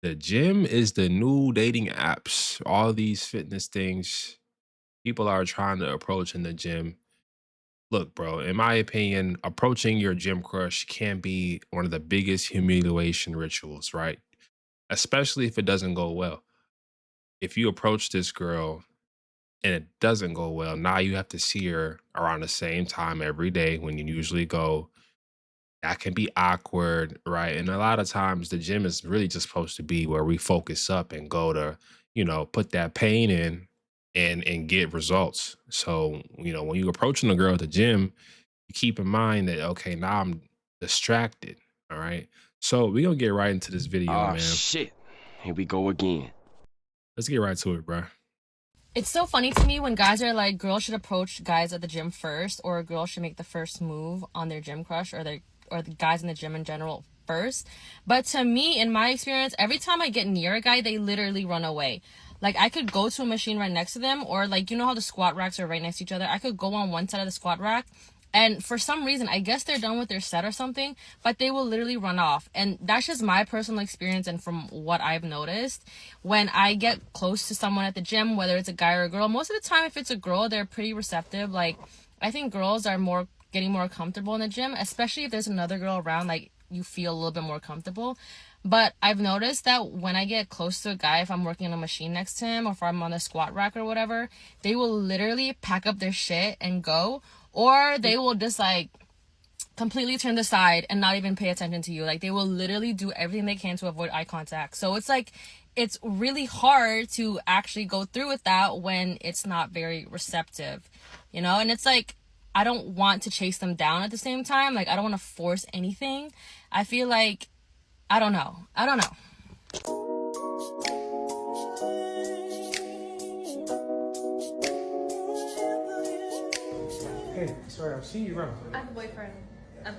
The gym is the new dating apps. All these fitness things people are trying to approach in the gym. Look, bro, in my opinion, approaching your gym crush can be one of the biggest humiliation rituals, right? Especially if it doesn't go well. If you approach this girl and it doesn't go well, now you have to see her around the same time every day when you usually go. That can be awkward, right? And a lot of times the gym is really just supposed to be where we focus up and go to, put that pain in and get results. So, when you're approaching a girl at the gym, you keep in mind that okay, now I'm distracted. All right. So we're gonna get right into this video, Ah, man. shit. Here we go again. Let's get right to it, bro. It's so funny to me when guys are like, girls should approach guys at the gym first, or a girl should make the first move on their gym crush, or the guys in the gym in general first. But to me, in my experience, every time I get near a guy, they literally run away. Like, I could go to a machine right next to them, or like, you know how the squat racks are right next to each other? I could go on one side of the squat rack, and for some reason, I guess they're done with their set or something, but they will literally run off. And that's just my personal experience and from what I've noticed. When I get close to someone at the gym, whether it's a guy or a girl, most of the time, if it's a girl, they're pretty receptive. Like, I think girls are getting more comfortable in the gym, especially if there's another girl around, like, you feel a little bit more comfortable. But I've noticed that when I get close to a guy, if I'm working on a machine next to him or if I'm on the squat rack or whatever, they will literally pack up their shit and go, or they will just like completely turn the side and not even pay attention to you. Like, they will literally do everything they can to avoid eye contact. So it's like, it's really hard to actually go through with that when it's not very receptive, And it's like, I don't want to chase them down at the same time. Like, I don't want to force anything. I feel like, I don't know. I don't know. Hey, sorry, I've seen you around. I have a boyfriend. I'm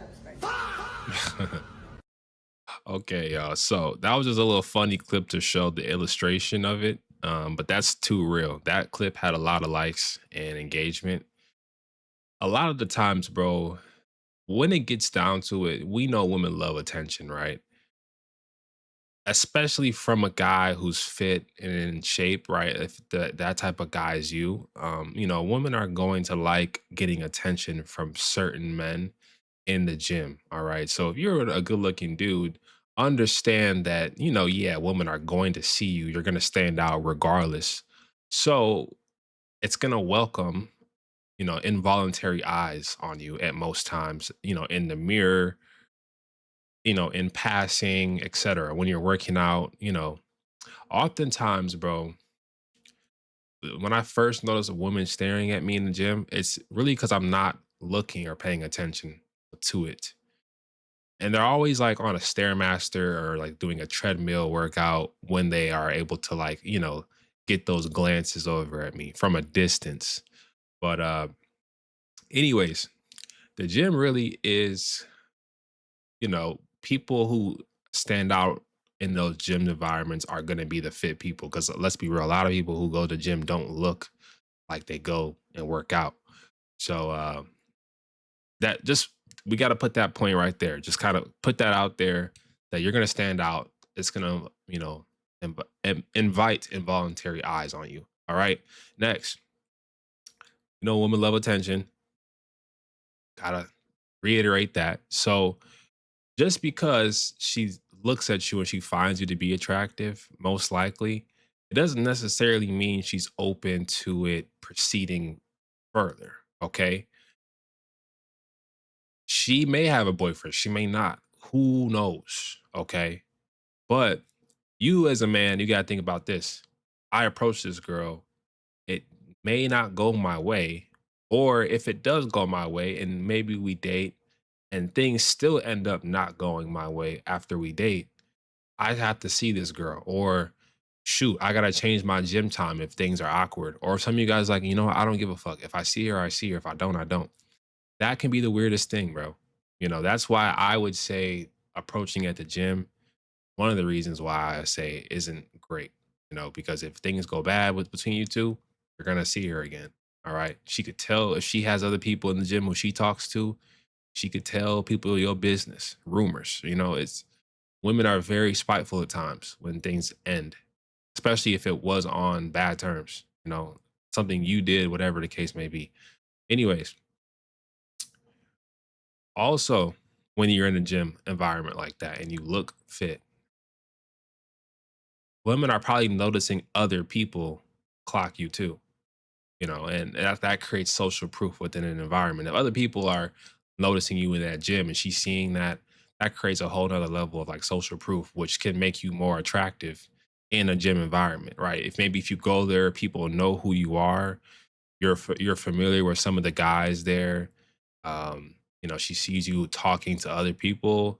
sorry. Okay, y'all. So that was just a little funny clip to show the illustration of it. But that's too real. That clip had a lot of likes and engagement. A lot of the times, bro, when it gets down to it, we know women love attention, right? Especially from a guy who's fit and in shape, right? If that type of guy is you, women are going to like getting attention from certain men in the gym. All right. So if you're a good looking dude, understand that, yeah, women are going to see you. You're going to stand out regardless. So it's going to welcome, involuntary eyes on you at most times, in the mirror, in passing, etc. When you're working out, oftentimes, bro, when I first notice a woman staring at me in the gym, it's really because I'm not looking or paying attention to it. And they're always like on a stairmaster or like doing a treadmill workout when they are able to like, get those glances over at me from a distance. But anyways, the gym really is, people who stand out in those gym environments are going to be the fit people because let's be real, a lot of people who go to the gym don't look like they go and work out. So that just we got to put that point right there. Just kind of put that out there that you're going to stand out. It's going to, invite involuntary eyes on you. All right. Next, women love attention. Gotta reiterate that. So just because she looks at you and she finds you to be attractive, most likely, it doesn't necessarily mean she's open to it proceeding further. Okay. She may have a boyfriend, she may not. Who knows? Okay. But you, as a man, you got to think about this. I approach this girl, it may not go my way. Or if it does go my way and maybe we date and things still end up not going my way after we date, I have to see this girl. Or shoot, I gotta change my gym time if things are awkward. Or if some of you guys like, what, I don't give a fuck. If I see her, I see her. If I don't, I don't. That can be the weirdest thing, bro. That's why I would say approaching at the gym, one of the reasons why I say isn't great, because if things go bad with between you two, you're gonna see her again. All right. She could tell if she has other people in the gym who she talks to, she could tell people your business, rumors. It's Women are very spiteful at times when things end, especially if it was on bad terms, something you did, whatever the case may be. Anyways, also, when you're in a gym environment like that and you look fit, women are probably noticing other people clock you too, and that creates social proof within an environment. If other people are noticing you in that gym and she's seeing that, that creates a whole nother level of like social proof, which can make you more attractive in a gym environment, right? If you go there, people know who you are, you're familiar with some of the guys there, she sees you talking to other people,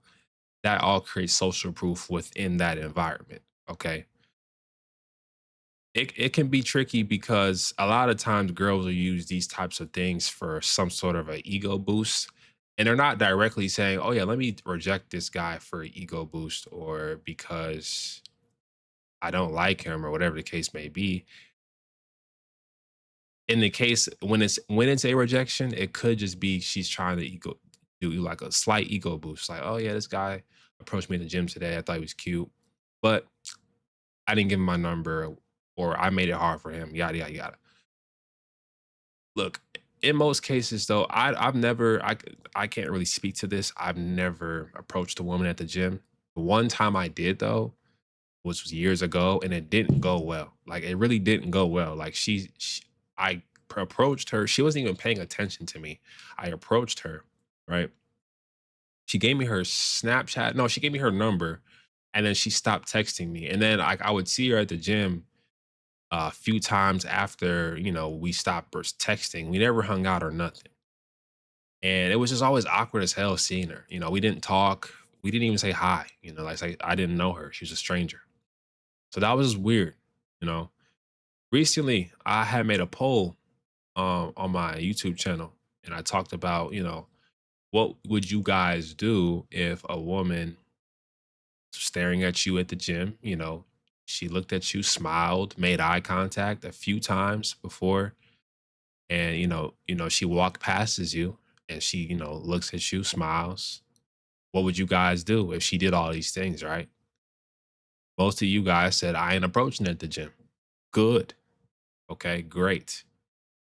that all creates social proof within that environment. Okay. It can be tricky because a lot of times girls will use these types of things for some sort of an ego boost. And they're not directly saying, oh, yeah, let me reject this guy for an ego boost or because I don't like him or whatever the case may be. In the case when it's a rejection, it could just be she's trying to do you like a slight ego boost. Like, oh yeah, this guy approached me in the gym today. I thought he was cute, but I didn't give him my number or I made it hard for him. Yada yada yada. Look, in most cases though, I've never I can't really speak to this. I've never approached a woman at the gym. The one time I did though, which was years ago, and it didn't go well. Like it really didn't go well. Like I approached her. She wasn't even paying attention to me. I approached her, right? She gave me her Snapchat. No, she gave me her number, and then she stopped texting me. And then I would see her at the gym a few times after we stopped texting. We never hung out or nothing, and it was just always awkward as hell seeing her. We didn't talk. We didn't even say hi. Like I didn't know her. She was a stranger. So that was just weird. You know, recently I had made a poll on my YouTube channel, and I talked about, what would you guys do if a woman staring at you at the gym, she looked at you, smiled, made eye contact a few times before, and she walked past as you and she, looks at you, smiles. What would you guys do if she did all these things, right? Most of you guys said I ain't approaching at the gym. Good. Okay, great.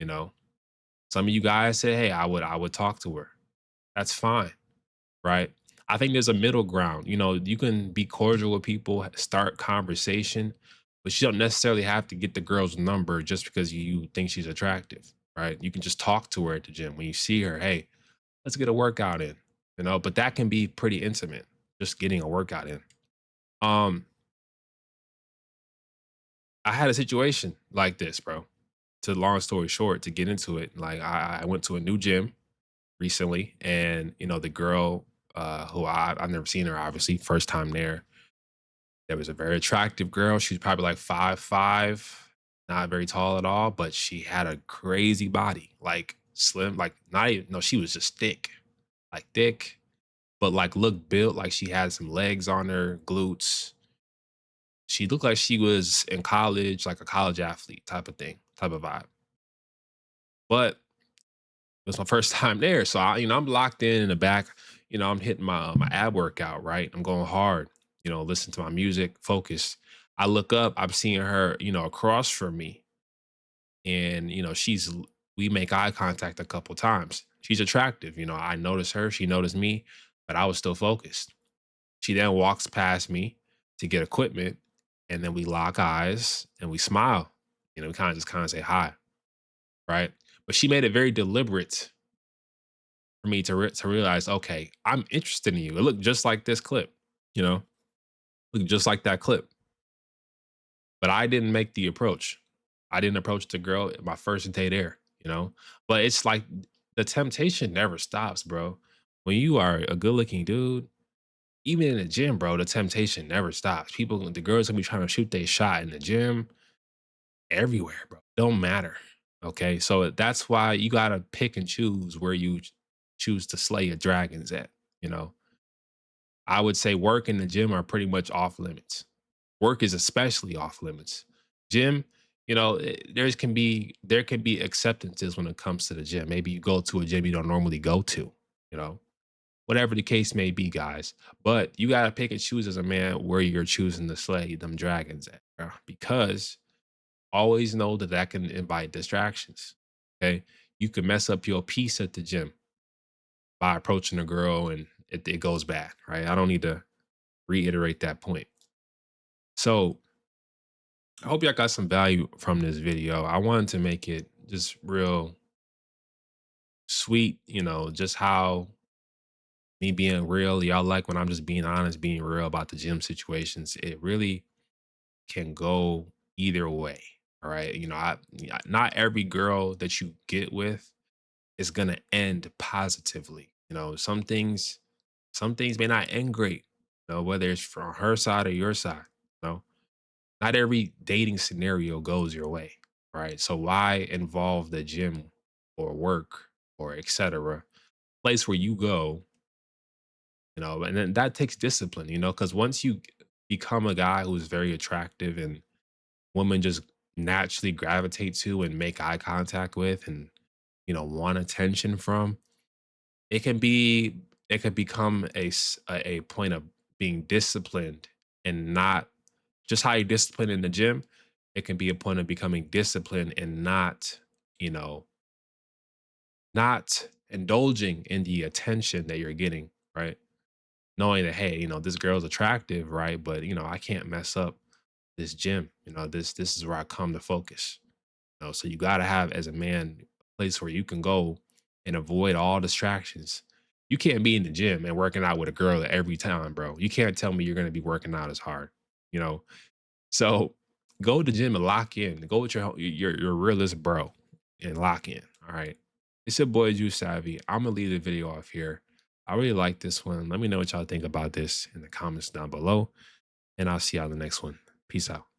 You know, some of you guys said, hey, I would talk to her. That's fine, right? I think there's a middle ground. You can be cordial with people, start conversation, but you don't necessarily have to get the girl's number just because you think she's attractive, right? You can just talk to her at the gym. When you see her, hey, let's get a workout in, but that can be pretty intimate, just getting a workout in. Um, I had a situation like this, bro. To long story short, to get into it, like I went to a new gym recently, and the girl who I've never seen her, obviously, first time there. There was a very attractive girl. She was probably like 5'5", not very tall at all, but she had a crazy body, like slim, like not even, no, she was just thick, but like looked built, like she had some legs on her, glutes. She looked like she was in college, like a college athlete type of thing, type of vibe. But it was my first time there, so I'm locked in the back. I'm hitting my ab workout, right? I'm going hard. Listen to my music, focus. I look up, I'm seeing her, across from me, and we make eye contact a couple times. She's attractive. I notice her, she noticed me, but I was still focused. She then walks past me to get equipment, and then we lock eyes and we smile. We kind of say hi, right? But she made it very deliberate for me to realize, okay, I'm interested in you. It looked just like this clip, you know, looked just like that clip. But I didn't make the approach. I didn't approach the girl at my first day there. But it's like the temptation never stops, bro. When you are a good looking dude, even in the gym, bro, the temptation never stops. The girls gonna be trying to shoot their shot in the gym, everywhere, bro. Don't matter. Okay. So that's why you gotta pick and choose where you choose to slay your dragons at, you know. I would say work and the gym are pretty much off limits. Work is especially off limits. Gym, there can be acceptances when it comes to the gym. Maybe you go to a gym you don't normally go to, you know. whatever the case may be, guys. But you gotta pick and choose as a man where you're choosing to slay them dragons at, bro. Because always know that that can invite distractions. Okay, you can mess up your peace at the gym by approaching a girl, and it goes bad, right? I don't need to reiterate that point. So I hope y'all got some value from this video. I wanted to make it just real sweet, just how me being real, y'all like when I'm just being honest, being real about the gym situations. It really can go either way. All right. Not every girl that you get with is gonna end positively. Some things may not end great, whether it's from her side or your side. You know, not every dating scenario goes your way. Right. So why involve the gym or work or etc. place where you go, and then that takes discipline, because once you become a guy who's very attractive and women just naturally gravitate to and make eye contact with and, want attention from, it can be, it could become a point of being disciplined and not just how you discipline in the gym. It can be a point of becoming disciplined and you know, not indulging in the attention that you're getting, right? Knowing that, hey, this girl's attractive, right? But I can't mess up this gym. This is where I come to focus. So you gotta have as a man a place where you can go and avoid all distractions. You can't be in the gym and working out with a girl every time, bro. You can't tell me you're gonna be working out as hard, you know. So go to the gym and lock in. Go with your realist bro and lock in. All right. It's your boy Juice Savvy. I'm gonna leave the video off here. I really like this one. Let me know what y'all think about this in the comments down below. And I'll see y'all in the next one. Peace out.